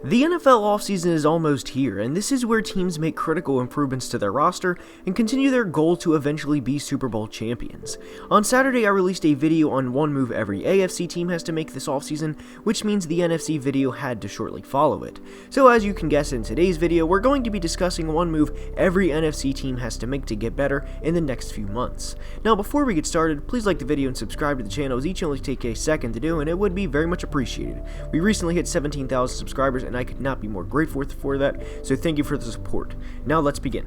The NFL offseason is almost here, and this is where teams make critical improvements to their roster and continue their goal to eventually be Super Bowl champions. On Saturday, I released a video on one move every AFC team has to make this offseason, which means the NFC video had to shortly follow it. So as you can guess, in today's video, we're going to be discussing one move every NFC team has to make to get better in the next few months. Now, before we get started, please like the video and subscribe to the channel, as each only take a second to do, and it would be very much appreciated. We recently hit 17,000 subscribers, and I could not be more grateful for that, so thank you for the support. Now let's begin.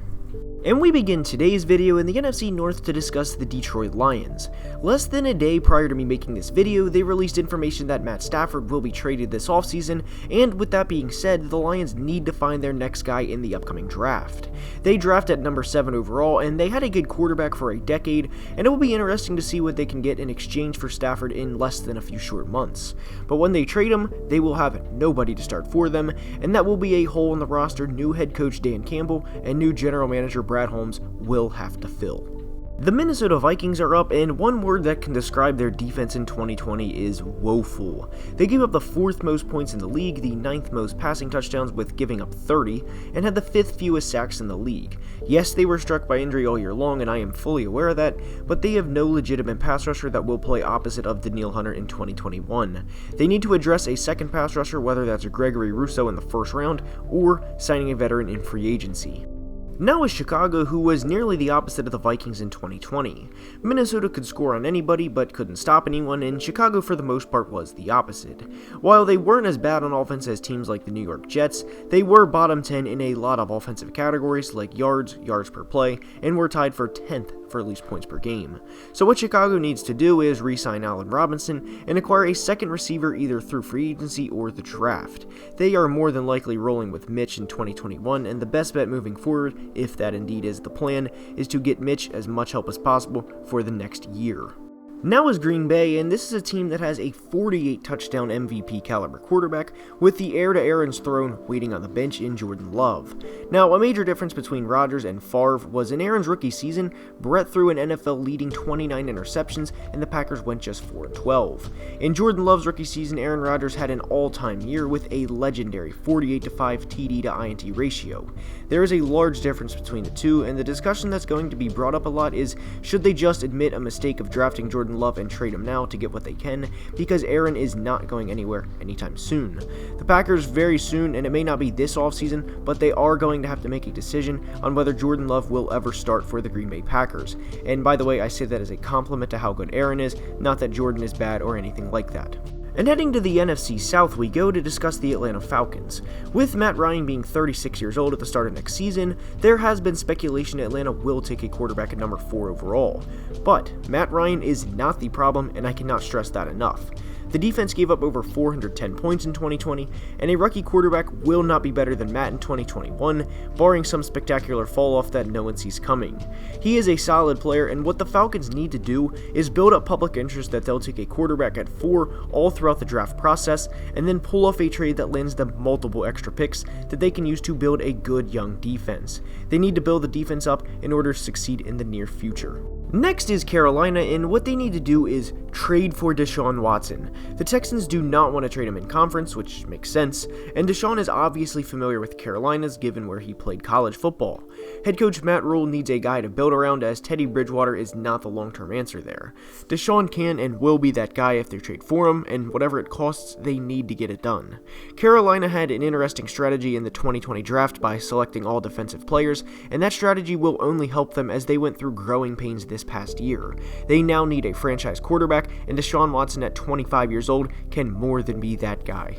And we begin today's video in the NFC North to discuss the Detroit Lions. Less than a day prior to me making this video, they released information that Matt Stafford will be traded this offseason, and with that being said, the Lions need to find their next guy in the upcoming draft. They draft at number 7 overall, and they had a good quarterback for a decade, and it will be interesting to see what they can get in exchange for Stafford in less than a few short months. But when they trade him, they will have nobody to start for them, and that will be a hole in the roster new head coach Dan Campbell and new general manager Brad Holmes will have to fill. The Minnesota Vikings are up, and one word that can describe their defense in 2020 is woeful. They gave up the 4th most points in the league, the 9th most passing touchdowns with giving up 30, and had the 5th fewest sacks in the league. Yes, they were struck by injury all year long, and I am fully aware of that, but they have no legitimate pass rusher that will play opposite of Danielle Hunter in 2021. They need to address a second pass rusher, whether that's a Gregory Rousseau in the first round, or signing a veteran in free agency. Now is Chicago, who was nearly the opposite of the Vikings in 2020. Minnesota could score on anybody but couldn't stop anyone, and Chicago for the most part was the opposite. While they weren't as bad on offense as teams like the New York Jets, they were bottom 10 in a lot of offensive categories like yards per play, and were tied for 10th for least points per game. So what Chicago needs to do is re-sign Allen Robinson and acquire a second receiver either through free agency or the draft. They are more than likely rolling with Mitch in 2021, and the best bet moving forward, if that indeed is the plan, is to get Mitch as much help as possible for the next year. Now is Green Bay, and this is a team that has a 48 touchdown MVP caliber quarterback with the heir to Aaron's throne waiting on the bench in Jordan Love. Now, a major difference between Rodgers and Favre was in Aaron's rookie season, Brett threw an NFL leading 29 interceptions and the Packers went just 4-12. In Jordan Love's rookie season, Aaron Rodgers had an all-time year with a legendary 48-5 TD to INT ratio. There is a large difference between the two, and the discussion that's going to be brought up a lot is, should they just admit a mistake of drafting Jordan Love and trade him now to get what they can, because Aaron is not going anywhere anytime soon. The Packers very soon, and it may not be this offseason, but they are going to have to make a decision on whether Jordan Love will ever start for the Green Bay Packers. And by the way, I say that as a compliment to how good Aaron is, not that Jordan is bad or anything like that. And heading to the NFC South we go to discuss the Atlanta Falcons. With Matt Ryan being 36 years old at the start of next season, there has been speculation Atlanta will take a quarterback at number 4 overall. But Matt Ryan is not the problem, and I cannot stress that enough. The defense gave up over 410 points in 2020, and a rookie quarterback will not be better than Matt in 2021, barring some spectacular fall-off that no one sees coming. He is a solid player, and what the Falcons need to do is build up public interest that they'll take a quarterback at 4 all throughout the draft process, and then pull off a trade that lends them multiple extra picks that they can use to build a good young defense. They need to build the defense up in order to succeed in the near future. Next is Carolina, and what they need to do is trade for Deshaun Watson. The Texans do not want to trade him in conference, which makes sense, and Deshaun is obviously familiar with Carolinas given where he played college football. Head coach Matt Rule needs a guy to build around, as Teddy Bridgewater is not the long-term answer there. Deshaun can and will be that guy if they trade for him, and whatever it costs, they need to get it done. Carolina had an interesting strategy in the 2020 draft by selecting all defensive players, and that strategy will only help them as they went through growing pains this past year. They now need a franchise quarterback, and Deshaun Watson at 25 years old can more than be that guy.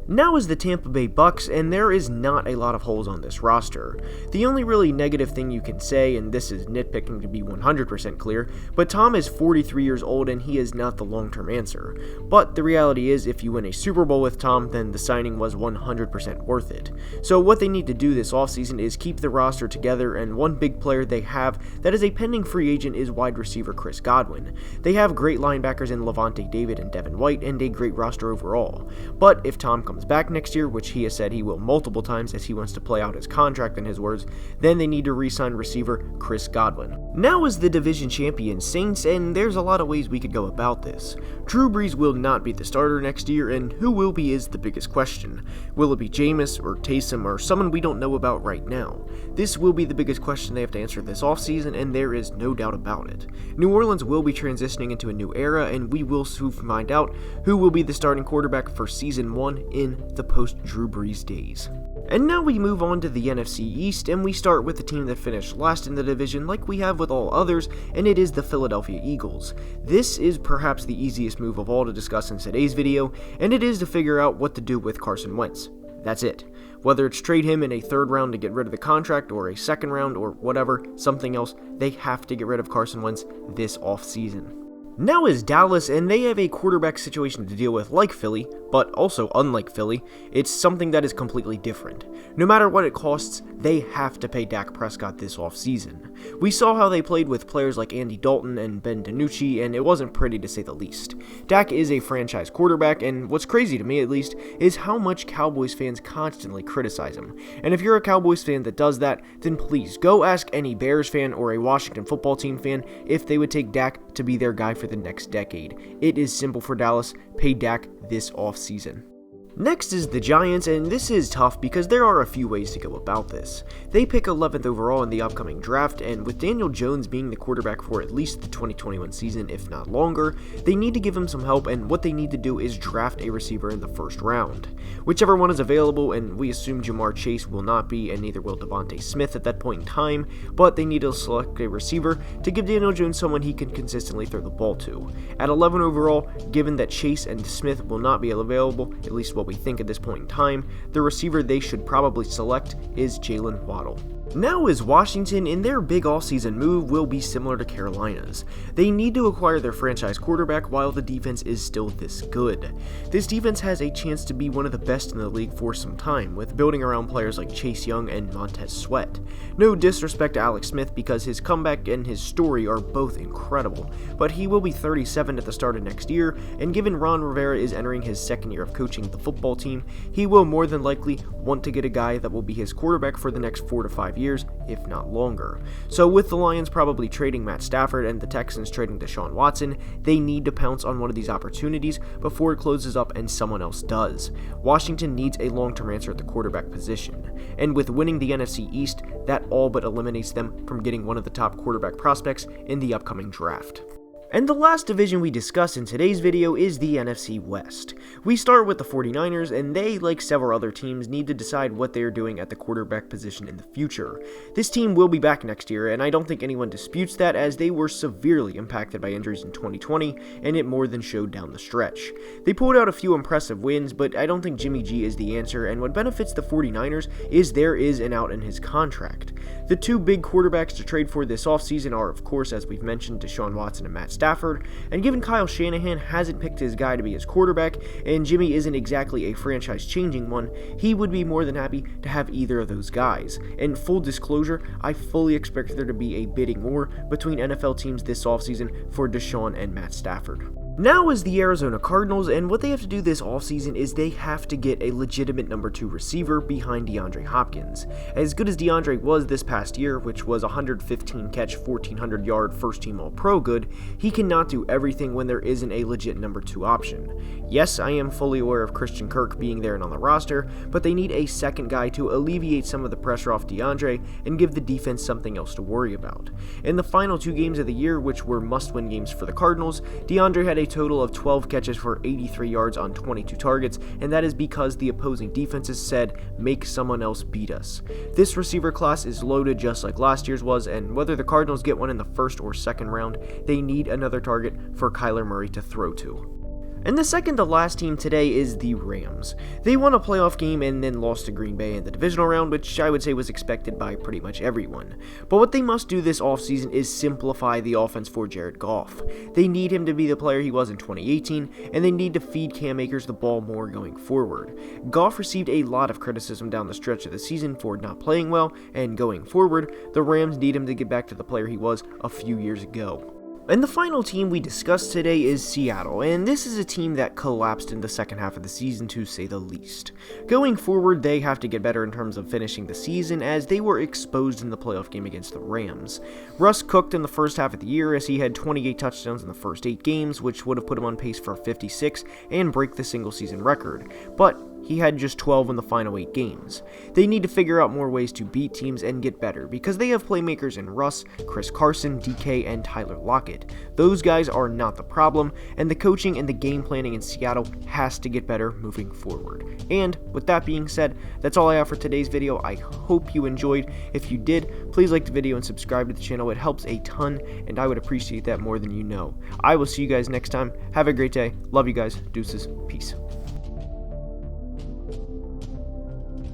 Now is the Tampa Bay Bucks, and there is not a lot of holes on this roster. The only really negative thing you can say, and this is nitpicking to be 100% clear, but Tom is 43 years old and he is not the long-term answer. But the reality is, if you win a Super Bowl with Tom, then the signing was 100% worth it. So what they need to do this offseason is keep the roster together, and one big player they have that is a pending free agent is wide receiver Chris Godwin. They have great linebackers in Levante David and Devin White, and a great roster overall. But if Tom comes back next year, which he has said he will multiple times as he wants to play out his contract in his words, then they need to re-sign receiver Chris Godwin. Now is the division champion Saints, and there's a lot of ways we could go about this. Drew Brees will not be the starter next year, and who will be is the biggest question. Will it be Jameis or Taysom or someone we don't know about right now? This will be the biggest question they have to answer this offseason, and there is no doubt about it. New Orleans will be transitioning into a new era, and we will soon find out who will be the starting quarterback for Season 1 in the post-Drew Brees days. And now we move on to the NFC East, and we start with the team that finished last in the division like we have with all others, and it is the Philadelphia Eagles. This is perhaps the easiest move of all to discuss in today's video, and it is to figure out what to do with Carson Wentz. That's it. Whether it's trade him in a third round to get rid of the contract, or a second round, or whatever, something else, they have to get rid of Carson Wentz this offseason. Now is Dallas, and they have a quarterback situation to deal with like Philly, but also unlike Philly, it's something that is completely different. No matter what it costs, they have to pay Dak Prescott this offseason. We saw how they played with players like Andy Dalton and Ben DiNucci, and it wasn't pretty to say the least. Dak is a franchise quarterback, and what's crazy to me at least, is how much Cowboys fans constantly criticize him. And if you're a Cowboys fan that does that, then please go ask any Bears fan or a Washington football team fan if they would take Dak to be their guy for the next decade. It is simple for Dallas. Pay Dak this offseason. Next is the Giants, and this is tough because there are a few ways to go about this. They pick 11th overall in the upcoming draft, and with Daniel Jones being the quarterback for at least the 2021 season, if not longer, they need to give him some help, and what they need to do is draft a receiver in the first round. Whichever one is available, and we assume Jamar Chase will not be, and neither will Devontae Smith at that point in time, but they need to select a receiver to give Daniel Jones someone he can consistently throw the ball to. At 11 overall, given that Chase and Smith will not be available, at least what we think at this point in time, the receiver they should probably select is Jalen Waddle. Now is Washington, and their big offseason move will be similar to Carolina's. They need to acquire their franchise quarterback while the defense is still this good. This defense has a chance to be one of the best in the league for some time, with building around players like Chase Young and Montez Sweat. No disrespect to Alex Smith because his comeback and his story are both incredible, but he will be 37 at the start of next year, and given Ron Rivera is entering his second year of coaching the football team, he will more than likely want to get a guy that will be his quarterback for the next 4 to 5 years, if not longer. So with the Lions probably trading Matt Stafford and the Texans trading Deshaun Watson, they need to pounce on one of these opportunities before it closes up and someone else does. Washington needs a long-term answer at the quarterback position, and with winning the NFC East, that all but eliminates them from getting one of the top quarterback prospects in the upcoming draft. And the last division we discuss in today's video is the NFC West. We start with the 49ers, and they, like several other teams, need to decide what they are doing at the quarterback position in the future. This team will be back next year, and I don't think anyone disputes that, as they were severely impacted by injuries in 2020, and it more than showed down the stretch. They pulled out a few impressive wins, but I don't think Jimmy G is the answer, and what benefits the 49ers is there is an out in his contract. The two big quarterbacks to trade for this offseason are, of course, as we've mentioned, Deshaun Watson and Matt Stafford, and given Kyle Shanahan hasn't picked his guy to be his quarterback, and Jimmy isn't exactly a franchise-changing one, he would be more than happy to have either of those guys. And full disclosure, I fully expect there to be a bidding war between NFL teams this offseason for Deshaun and Matt Stafford. Now is the Arizona Cardinals, and what they have to do this offseason is they have to get a legitimate number 2 receiver behind DeAndre Hopkins. As good as DeAndre was this past year, which was 115 catch, 1,400 yard, first team All-Pro good, he cannot do everything when there isn't a legit number 2 option. Yes, I am fully aware of Christian Kirk being there and on the roster, but they need a second guy to alleviate some of the pressure off DeAndre and give the defense something else to worry about. In the final 2 games of the year, which were must-win games for the Cardinals, DeAndre had a total of 12 catches for 83 yards on 22 targets, and that is because the opposing defenses said, make someone else beat us. This receiver class is loaded just like last year's was, and whether the Cardinals get one in the first or second round, they need another target for Kyler Murray to throw to. And the second to last team today is the Rams. They won a playoff game and then lost to Green Bay in the divisional round, which I would say was expected by pretty much everyone. But what they must do this offseason is simplify the offense for Jared Goff. They need him to be the player he was in 2018, and they need to feed Cam Akers the ball more going forward. Goff received a lot of criticism down the stretch of the season for not playing well, and going forward, the Rams need him to get back to the player he was a few years ago. And the final team we discussed today is Seattle, and this is a team that collapsed in the second half of the season to say the least. Going forward, they have to get better in terms of finishing the season as they were exposed in the playoff game against the Rams. Russ cooked in the first half of the year as he had 28 touchdowns in the first 8 games, which would have put him on pace for 56 and break the single season record, but he had just 12 in the final 8 games. They need to figure out more ways to beat teams and get better because they have playmakers in Russ, Chris Carson, DK, and Tyler Lockett. Those guys are not the problem, and the coaching and the game planning in Seattle has to get better moving forward. And with that being said, that's all I have for today's video. I hope you enjoyed. If you did, please like the video and subscribe to the channel. It helps a ton, and I would appreciate that more than you know. I will see you guys next time. Have a great day. Love you guys. Deuces. Peace.